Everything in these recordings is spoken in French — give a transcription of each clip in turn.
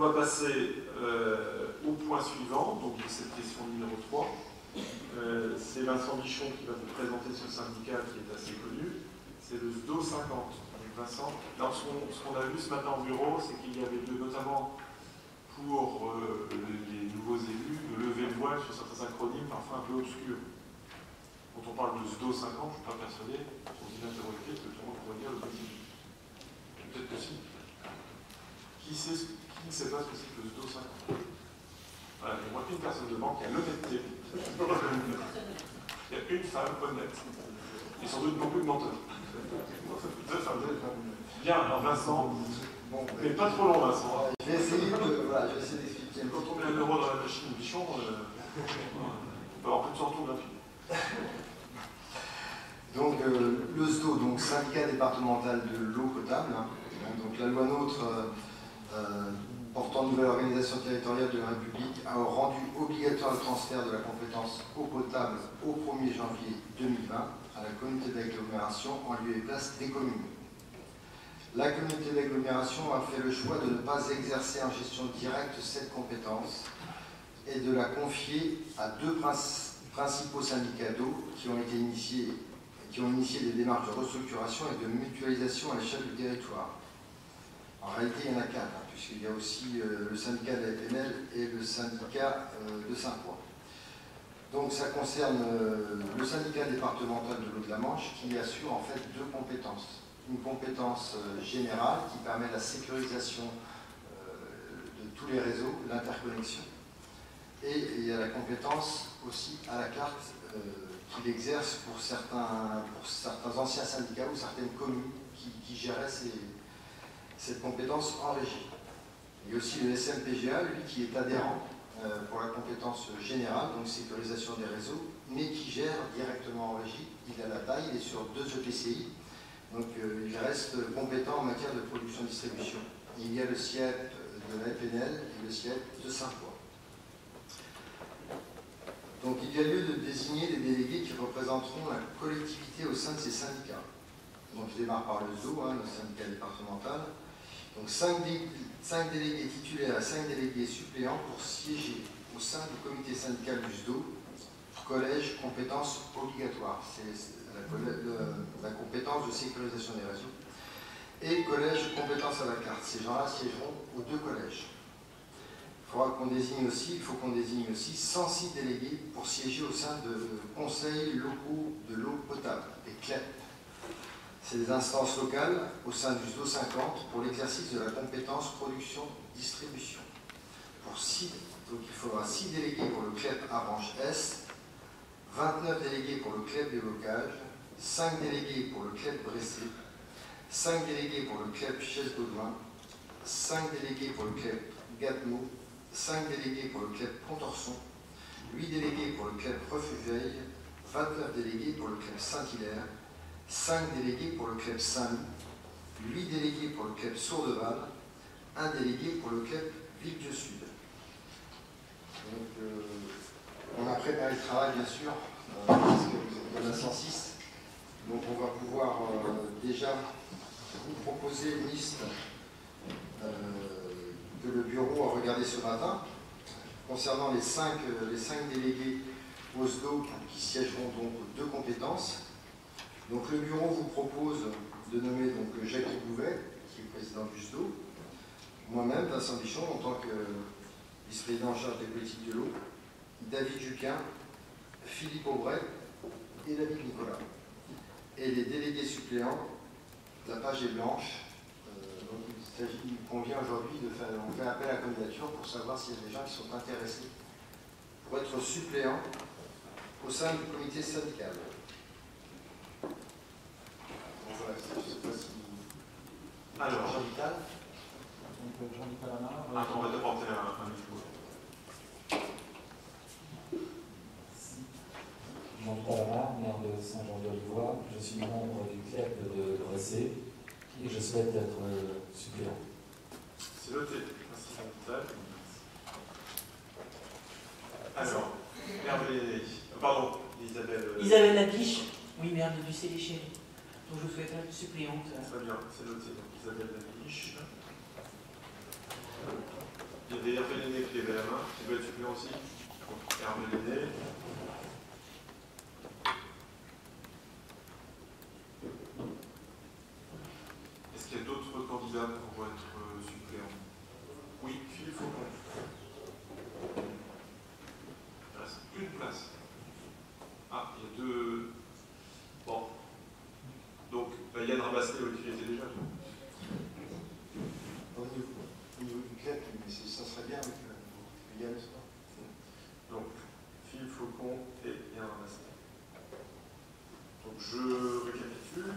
va passer au point suivant, donc de cette question numéro 3. C'est Vincent Bichon qui va vous présenter ce syndicat qui est assez connu. C'est le SDO 50. Donc Vincent, alors ce qu'on a vu ce matin en bureau, c'est qu'il y avait notamment pour les nouveaux élus de lever le voile sur certains acronymes parfois un peu obscurs. Quand on parle de SDO 50, je ne suis pas persuadé, sur une interrogation, que tout le monde pourrait dire le petit. Peut-être que si. Qui ne sait pas ce que c'est que le SDO 50? Voilà, il y a moins qu'une personne devant qui a l'honnêteté. Il y a une femme honnête. Et sans doute beaucoup de menteurs. Bien, alors Vincent. Bon, mais pas trop long, Vincent. Je vais essayer d'expliquer. Quand on met un euro dans la machine Bichon, on peut avoir plus de 100 tours gratuits. Donc, le SDO, donc syndicat départemental de l'eau potable. Donc, la loi NOTRe portant nouvelle organisation territoriale de la République a rendu obligatoire le transfert de la compétence eau potable au 1er janvier 2020 à la communauté d'agglomération en lieu et place des communes. La communauté d'agglomération a fait le choix de ne pas exercer en gestion directe cette compétence et de la confier à deux principaux syndicats d'eau qui ont initié des démarches de restructuration et de mutualisation à l'échelle du territoire. En réalité, il y en a 4, puisqu'il y a aussi le syndicat de la FNL et le syndicat de Saint-Croix. Donc ça concerne le syndicat départemental de l'eau de la Manche qui assure en fait deux compétences. Une compétence générale qui permet la sécurisation de tous les réseaux, l'interconnexion. Et il y a la compétence aussi à la carte qu'il exerce pour certains anciens syndicats ou certaines communes qui géraient cette compétence en régie. Il y a aussi le SMPGA, lui, qui est adhérent pour la compétence générale, donc sécurisation des réseaux, mais qui gère directement en régie. Il a la taille, il est sur 2 EPCI, donc il reste compétent en matière de production-distribution. Il y a le SIEP de la FNL et le SIEP de Saint-Croix. Donc il y a lieu de désigner des délégués qui représenteront la collectivité au sein de ces syndicats. Donc je démarre par le SDO, le syndicat départemental. Donc 5 délégués titulaires et 5 délégués suppléants pour siéger au sein du comité syndical du SDO, collège compétences obligatoires, c'est la compétence de sécurisation des réseaux, et collège compétences à la carte. Ces gens-là siégeront aux 2 collèges. Il faut qu'on désigne aussi 106 délégués pour siéger au sein de conseils locaux de l'eau potable, des CLEP. C'est des instances locales au sein du SDO 50 pour l'exercice de la compétence production-distribution. Donc il faudra 6 délégués pour le CLEP à branche Est, 29 délégués pour le CLEP des blocages, 5 délégués pour le CLEP Bressé, 5 délégués pour le CLEP Chesse-Baudouin, 5 délégués pour le CLEP Gatineau, 5 délégués pour le CLEP Contorson, 8 délégués pour le CLEP Refugeil, 29 délégués pour le CLEP Saint-Hilaire, 5 délégués pour le CLEP Saint-Loup, 8 délégués pour le CLEP Sourdeval, 1 délégué pour le CLEP Villejuif-Sud. Donc, on a préparé le travail, bien sûr, parce qu'il y en a 106. Donc, on va pouvoir déjà vous proposer une liste que le bureau a regardée ce matin, concernant les 5 délégués au SDO qui siégeront donc aux 2 compétences. Donc le bureau vous propose de nommer donc Jacques Bouvet, qui est président du SDO, moi-même, Vincent Bichon, en tant que vice-président en charge des politiques de l'eau, David Juquin, Philippe Aubray et David Nicolas. Et les délégués suppléants, la page est blanche, donc il convient aujourd'hui de faire, on fait appel à la candidature pour savoir s'il y a des gens qui sont intéressés pour être suppléants au sein du comité syndical. Voilà, je ne sais pas si... Alors, Jean-Vital. Jean-Vital Amar. Attends, on va t'apporter un micro. Jean-Vital Amar, maire de Saint-Jean-de-Livois. Je suis membre du CLEP de Bressé et je souhaite être suppléant. C'est noté. Merci Jean-Vital. Alors, Hervé... Pardon, Isabelle... Isabelle Lapiche, oui, maire de Ducé-les-Chéris. Donc je souhaite être suppléante. Très bien, c'est noté. Donc Isabelle Lapiche. Il y a des Hervé Lenné qui lèvent la main, qui veulent être suppléant aussi. Donc, Hervé Lenné. Est-ce qu'il y a d'autres candidats pour être suppléants? Oui, Philippe Faucon. Il reste une place. Ah, il y a deux. Bon. Donc, Yann Rabasté, qui était déjà. Au niveau du club, mais ça serait bien avec Yann. Donc, Philippe Faucon et Yann Rabasté. Donc, je récapitule.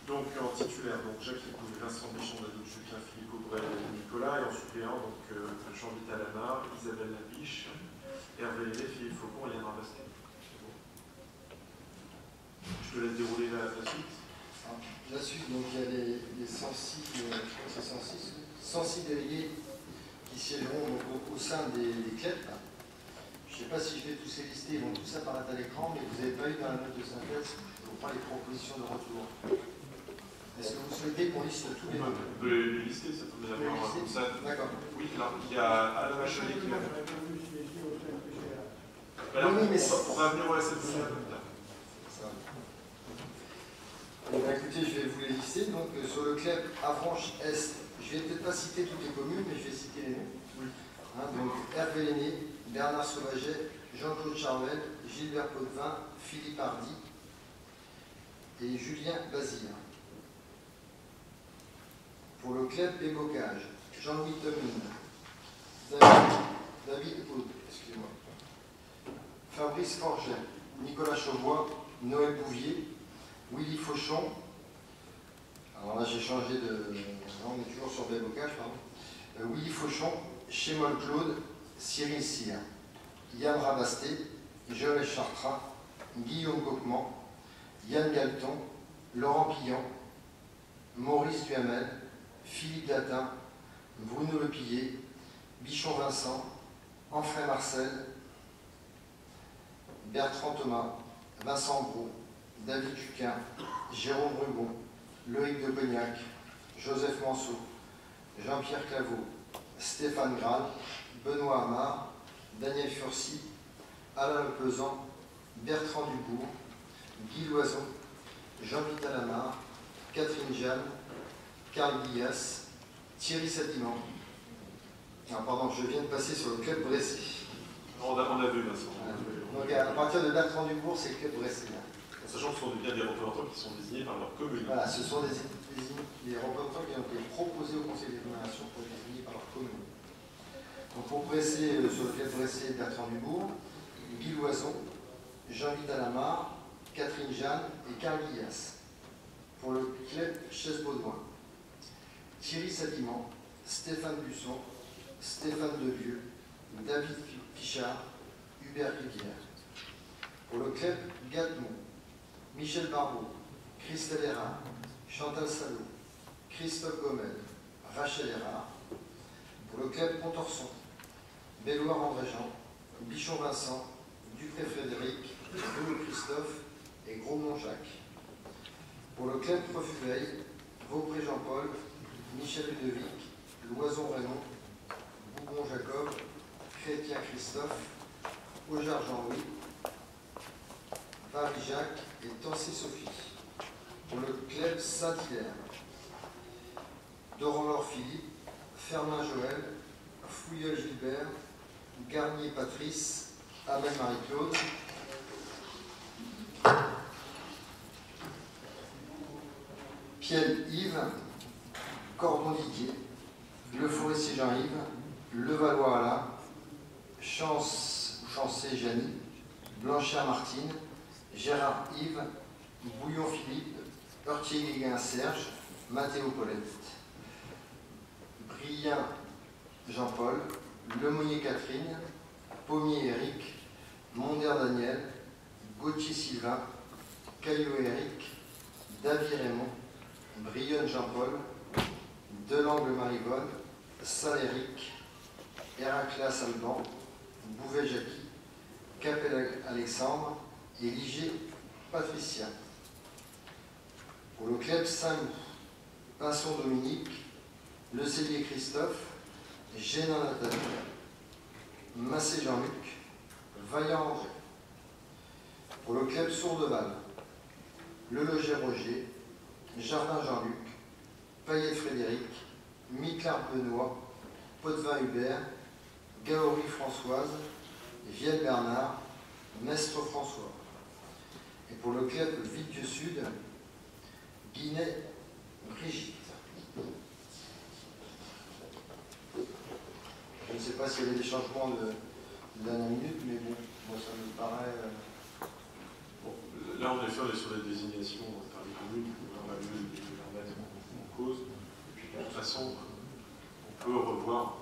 Donc, en titulaire, donc Jacques Épouvé, Vincent Bichon, David Julien, Philippe Aubray et Nicolas. Et en suppléant, donc Jean-Vital Lamar, Isabelle Labiche, Hervé Lenné, Philippe Faucon et Yann Rabasté. Bon. Je te laisse dérouler la suite. La suite, donc il y a les 106, je crois que c'est 106 délégués qui siégeront au sein des clubs. Je ne sais pas si je vais tous les lister, ils vont tous apparaître à l'écran, mais vous n'avez pas eu dans la note de synthèse, je vous prends les propositions de retour. Est-ce que vous souhaitez qu'on liste tous les noms? On peut les lister, ça peut bien avoir comme ça. D'accord. Oui, là, il y a Alain Bachelier qui l'a fait. Oui, mais on va venir au SNCF. Écoutez, je vais vous les lister. Donc, sur le club Avranches-Est, je ne vais peut-être pas citer toutes les communes, mais je vais citer les noms. Oui. Donc, Hervé Lenné, Bernard Sauvaget, Jean-Claude Charvel, Gilbert Potvin, Philippe Hardy et Julien Bazir. Pour le club des Bocages, Jean-Louis Tomine, David Aude, excusez-moi, Fabrice Forget, Nicolas Chauvois, Noël Bouvier, Willy Fauchon. Alors là, j'ai changé de. Non, on est toujours sur des Bocages, pardon. Willy Fauchon, Chémol Claude, Cyril Cyr, Yann Rabasté, Joël Chartrand, Guillaume Coquement, Yann Galton, Laurent Pillan, Maurice Duhamel, Philippe Datin, Bruno Lepillet, Bichon Vincent, Enfray Marcel, Bertrand Thomas, Vincent Gros, David Duquin, Jérôme Rugon, Loïc de Cognac, Joseph Manceau, Jean-Pierre Claveau, Stéphane Graal, Benoît Amar, Daniel Furcy, Alain Lepezan, Bertrand Dubourg, Guy Loison, Jean-Vital Lamar, Catherine Jeanne, Karl Guillas, Thierry Satiman. Ah, pardon, je viens de passer sur le club Bressé. On a vu, Vincent. Donc à partir de Bertrand Dubourg, c'est le club Bressé. Sachant que ce sont bien des représentants qui sont désignés par leur commune. Voilà, ce sont des représentants qui ont été proposés au Conseil d'énumération pour être désignés par leur commune. Donc pour Bressé, sur le club Bressé, Bertrand Dubourg, Guy Loison, Jean-Vital Lamar, Catherine Jeanne et Karl Guillas. Pour le club Chaise-Baudouin, Thierry Sadiman, Stéphane Busson, Stéphane Devieux, David Pichard, Hubert Rivière. Pour le club Gatmont, Michel Barbeau, Christelle Erard, Chantal Salot, Christophe Gomel, Rachel Erard. Pour le club Pontorson, Belloir André-Jean, Bichon Vincent, Dupré Frédéric, Bruno Christophe et Grosmont Jacques. Pour le club Prefuveil, Vaupré Jean-Paul, Michel Ludovic, Loison Raymond, Bougon Jacob, Chrétien Christophe, Aujar Jean-Louis, Paris Jacques et Tancé Sophie. Pour le club Saint-Hilaire, Doran-Laure Philippe, Fermin Joël, Fouilleul Gilbert, Garnier Patrice, Amel Marie-Claude, Piel Yves, Cordon Didier, Le Forestier Jean-Yves, Levallois Alain, Chancé Janie, Blanchard Martine, Gérard Yves, Bouillon Philippe, Heurtier-Guéguin Serge, Mathéo Paulette, Brien Jean-Paul, Lemonnier Catherine, Pommier Éric, Monder Daniel, Gauthier Sylvain, Caillot Éric, David Raymond, Brionne Jean-Paul, Delangle Marivonne, Saléric, Héraclas Alban, Bouvet Jackie, Capel Alexandre et Ligier Patricia. Pour le club Saint-Loup, Pinson Dominique, Le Cellier Christophe, Génin Nathalie, Massé Jean-Luc, Vaillant André. Pour le club Sourdeval, Leloger Roger, Jardin Jean-Luc, Payet Frédéric, Miclard Benoît, Potvin Hubert, Gaori Françoise, Vielle Bernard, Mestre François. Et pour le club Villedieu Sud, Guinet Brigitte. Je ne sais pas s'il y avait des changements de dernière minute, mais bon, moi ça me paraît... Bon, là, en effet, on est sur les désignations par les communes, on va mieux les mettre en cause. Et puis, de toute façon, on peut revoir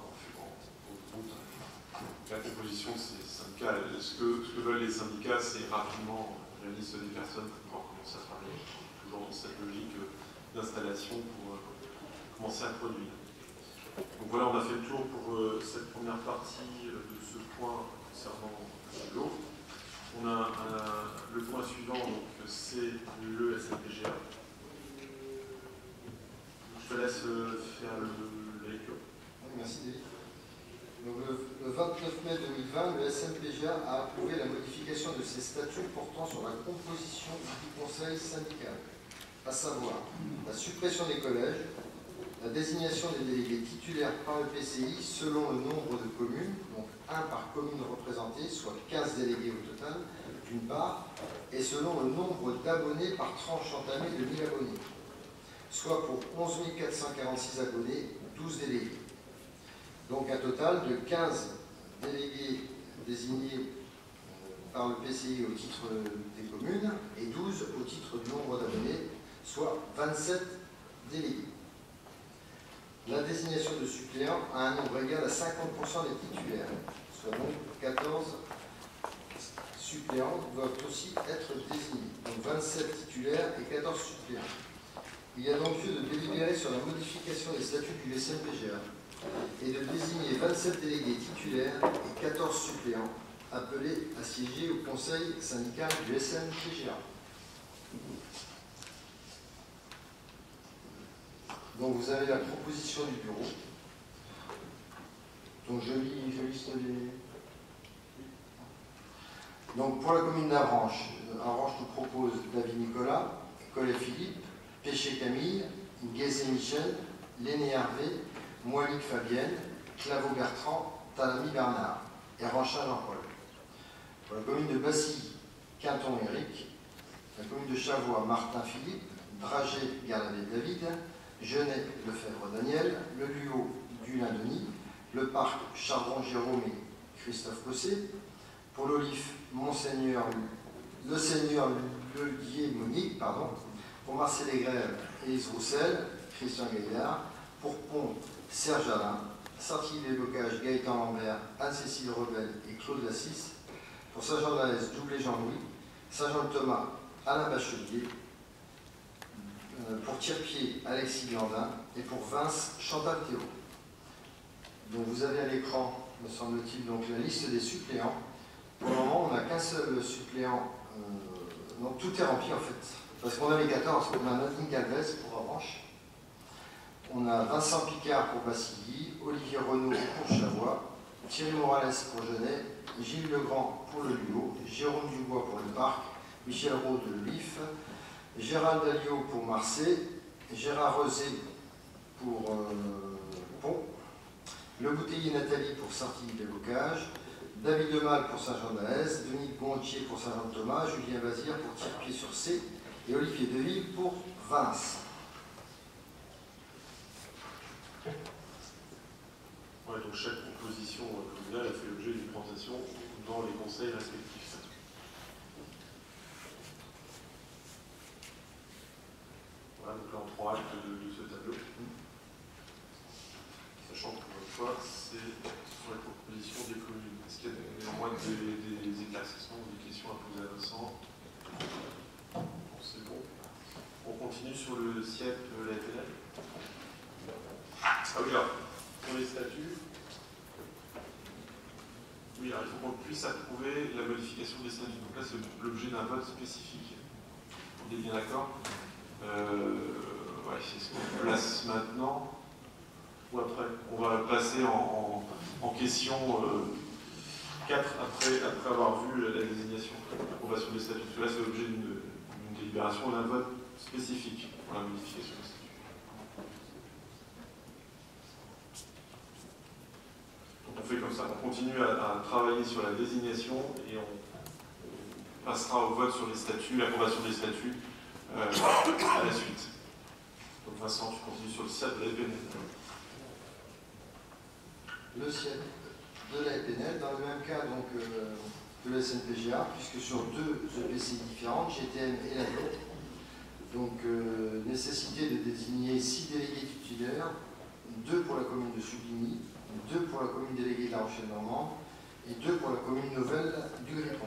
la composition de ces syndicats. Ce que veulent les syndicats, c'est rapidement la liste des personnes pour pouvoir commencer à travailler, toujours dans cette logique d'installation pour commencer à produire. Donc voilà, on a fait le tour pour cette première partie de ce point concernant l'eau. On a le point suivant, c'est le SNPGA. Je te laisse faire la lecture. Merci David. Donc, le 29 mai 2020, le SNPGA a approuvé la modification de ses statuts portant sur la composition du conseil syndical, à savoir la suppression des collèges, la désignation des délégués titulaires par le PCI selon le nombre de communes, donc 1 par commune représentée, soit 15 délégués au total, d'une part, et selon le nombre d'abonnés par tranche entamée de 1000 abonnés, soit pour 11 446 abonnés, 12 délégués. Donc un total de 15 délégués désignés par le PCI au titre des communes et 12 au titre du nombre d'abonnés, soit 27 délégués. La désignation de suppléants a un nombre égal à 50% des titulaires, soit donc 14 suppléants doivent aussi être désignés. Donc 27 titulaires et 14 suppléants. Il y a donc lieu de délibérer sur la modification des statuts du SNPGA et de désigner 27 délégués titulaires et 14 suppléants appelés à siéger au conseil syndical du SNPGA. Donc vous avez la proposition du bureau. Donc je liste les... Donc pour la commune d'Avranches, Avranches nous propose David Nicolas, Collet Philippe, Péché Camille, Guézé Michel, Léné Hervé, Moilic Fabienne, Claveau Bertrand, Talami Bernard et Ranchin Jean-Paul. Pour la commune de Bassy, Quinton Éric, la commune de Chavois, Martin Philippe, Dragé Garlavé David, Genet Lefebvre Daniel, Le Luau Dulin Denis, Le Parc Chardon Jérôme et Christophe Cossé. Pour l'Olif, Monseigneur Le Seigneur Ledier Monique, pardon. Pour Marcel Aigrève, Élise Roussel, Christian Gaillard. Pour Pont, Serge Alain. Sartilly-les-Bocages, Gaëtan Lambert, Anne-Cécile Rebel et Claude Lassis. Pour Saint-Jean-de-Lez, Doublé Jean-Louis. Saint-Jean-de-Thomas, Alain Bachelier. Pour Tirpier, Alexis Glandin. Et pour Vince, Chantal Théo. Donc vous avez à l'écran, me semble-t-il, donc la liste des suppléants. Pour le moment, on n'a qu'un seul suppléant. Donc tout est rempli en fait. Parce qu'on a les 14. On a Nadine Calvez pour Avranches. On a Vincent Picard pour Bassilly, Olivier Renaud pour Chavois, Thierry Morales pour Genet, Gilles Legrand pour le Luau, Jérôme Dubois pour le Parc, Michel Roux de l'Olif, Gérald Dalliot pour Marseille, Gérard Rosé pour Pont, Le Bouteiller Nathalie pour Sartilly-les-Bocages, David Demal pour Saint-Jean-d'Alès, Denis Gontier pour Saint-Jean-de-Thomas, Julien Bazir pour Tirpier-sur-C et Olivier Deville pour Vince. Ouais, donc chaque proposition communale a fait l'objet d'une présentation dans les conseils respectifs. Voilà, donc là on prend acte de ce tableau. Sachant que pour une fois, c'est sur les propositions des communes. Est-ce qu'il y a néanmoins des éclaircissements ou des questions à poser à Vincent? Bon, c'est bon. On continue sur le CIEP, la FNL. Ah oui, alors, pour les statuts, oui, alors il faut qu'on puisse approuver la modification des statuts. Donc là, c'est l'objet d'un vote spécifique. On est bien d'accord? Ouais, c'est ce qu'on place maintenant. ou après? On va passer en question 4 après avoir vu la désignation, l'approbation des statuts. Parce que là, c'est l'objet d'une délibération d'un vote spécifique pour la modification des statuts. Donc on fait comme ça, on continue à travailler sur la désignation et on passera au vote sur les statuts, l'approbation des statuts à la suite. Donc Vincent, tu continues sur le site de la EPNL. Le siège de la EPNL, dans le même cas donc, que la SNPGA, puisque sur deux EPCI différentes, GTM et la DOT, donc nécessité de désigner 6 délégués titulaires, 2 pour la commune de Soubigny, 2 pour la commune déléguée de La Rochelle-Normande et 2 pour la commune nouvelle du Griton.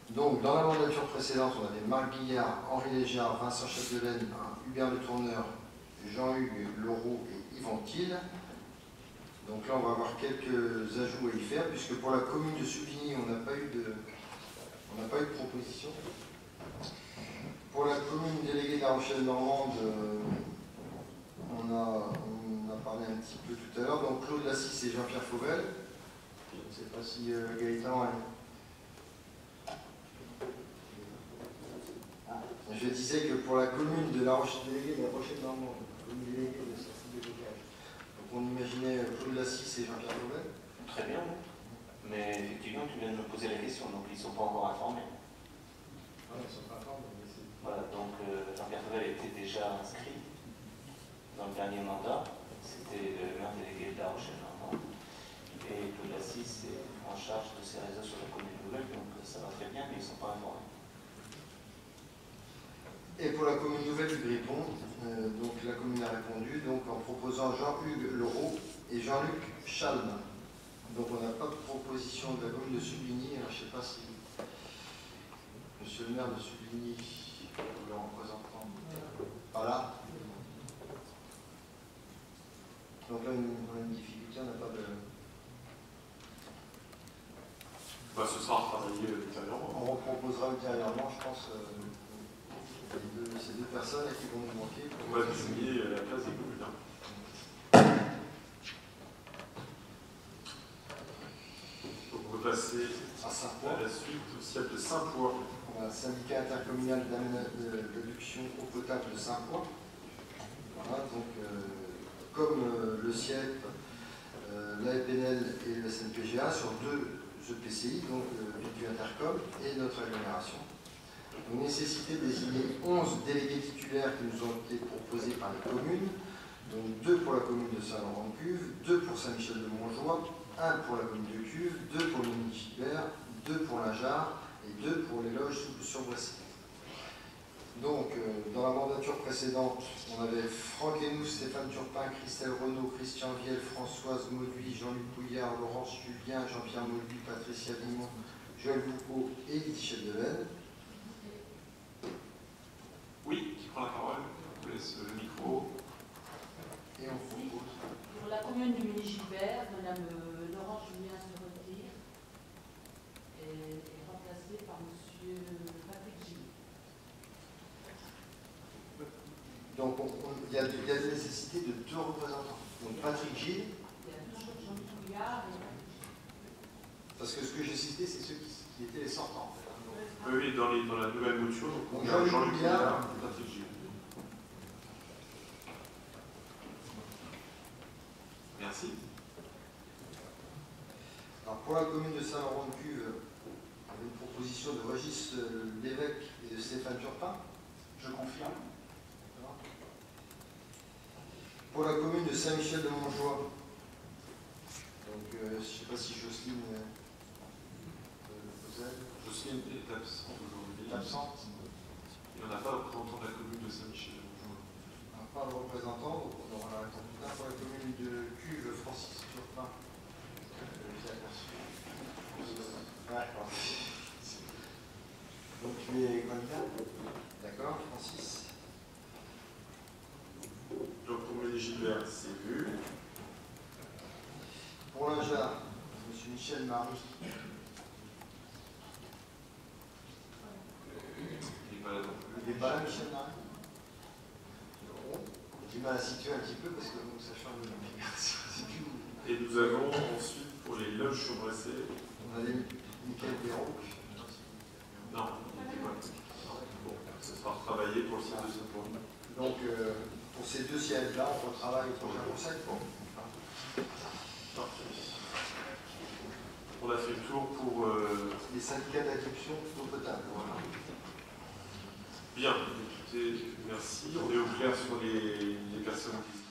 Donc, dans la mandature précédente, on avait Marc Billard, Henri Légiard, Vincent Chapdelaine, Hubert Le Tourneur, Jean-Hugues Leroux et Yvan Thiel. Donc là, on va avoir quelques ajouts à y faire, puisque pour la commune de Soubigny, on n'a pas eu de proposition. Pour la commune déléguée de La Rochelle-Normande, on a parlé un petit peu tout à l'heure. Donc Claude Lassis et Jean-Pierre Fauvel. Je ne sais pas si Gaëtan... Je disais que pour la commune de La Rochelle-déléguée de La Rochelle-Normande, commune déléguée de sortie de blocage, donc on imaginait Claude Lassis et Jean-Pierre Fauvel. Très bien, mais effectivement, tu viens de me poser la question, donc ils ne sont pas encore informés. Ah, ils ne sont pas informés, mais c'est... Voilà, donc Jean-Pierre Fauvel était déjà inscrit dans le dernier mandat, c'était le maire délégué de La Rochelle-Normande, et Claude Lassis est en charge de ces réseaux sur la commune nouvelle, donc ça va très bien, mais ils ne sont pas informés. Et pour la commune nouvelle du Griton, donc la commune a répondu donc en proposant Jean-Hugues Leroux et Jean-Luc Chalme. Donc on n'a pas de proposition de la commune de Soubigny. Alors, je ne sais pas si monsieur le maire de Soubigny, le représentant, voilà. Donc là, on a une difficulté, on n'a pas de... Bah, ce sera retravaillé ultérieurement. On reproposera ultérieurement, je pense, ces deux personnes qui vont nous manquer. On va désigner la place des communes. Donc on va passer à la suite au siège de Saint-Poix. On a le syndicat intercommunal d'adduction eau potable de Saint-Poix. Voilà, donc comme le CIEP, la EPNL et le SNPGA sur deux EPCI, donc Vitu Intercom et notre agglomération. Donc, nécessité de désigner 11 délégués titulaires qui nous ont été proposés par les communes, donc 2 pour la commune de Saint-Laurent-de-Cuve, 2 pour Saint-Michel-de-Montjoie, 1 pour la commune de Cuve, 2 pour le Mini-Gibert, 2 pour l'Ajar et 2 pour les loges sur Boissy. Donc, dans la mandature précédente, on avait Franck Hénoux, Stéphane Turpin, Christelle Renaud, Christian Viel, Françoise Mauduit, Jean-Luc Pouillard, Laurence Julien, Jean-Pierre Mauduit, Patricia Vimont, Joël Boucault et Lydie Chapdelaine. Oui, qui prend la parole? On vous laisse le micro. Et on propose. Pour la commune du Mini-Gilbert, Mme Laurence Julien se retire et est remplacée par M. Patrick Gilles. Donc, il y a des nécessités de 2 représentants. Donc, Patrick Gilles. Il y a toujours Jean-Luc Pouillard et Patrick Gilles. Parce que ce que j'ai cité, c'est ceux qui étaient les sortants. En fait, hein. Oui, dans la nouvelle mouture, donc on a Jean-Luc Jean-Luc Pouillard Pouillard et Patrick Gilles. Merci. Alors, pour la commune de Saint-Laurent-de-Cuve, on avait une proposition de Régis Lévesque et de Stéphane Turpin. Je confirme. Pour la commune de Saint-Michel-de-Montjoie, donc je ne sais pas si Jocelyne Jocelyne est absente aujourd'hui. est absente. Et on n'a pas de représentant de la commune de Saint-Michel-de-Montjoie. On n'a pas de représentant, donc on aura la réponse plus tard. Pour la commune de Cuve, Francis Turpin. J'ai aperçu. Ouais, donc tu es candidat? D'accord, Francis. Donc pour Mini-Gilbert, c'est vu. Pour l'Ajar, M. Michel Marie. Il n'est pas là non plus. Il n'est pas là, Michel Marie? du mal à situer un petit peu parce que donc, ça change de configuration. Et nous avons ensuite, pour les loges surbressées, On a les Michael Béraud. non, il n'était pas. Bon, ça sera retravaillé pour le site de ce point. Donc, pour ces deux sièges-là, on retravaille au prochain conseil. Parfait. On a fait le tour pour... Les syndicats d'adoption d'eau potable. Voilà. Bien, écoutez, merci. On est au clair sur les personnes qui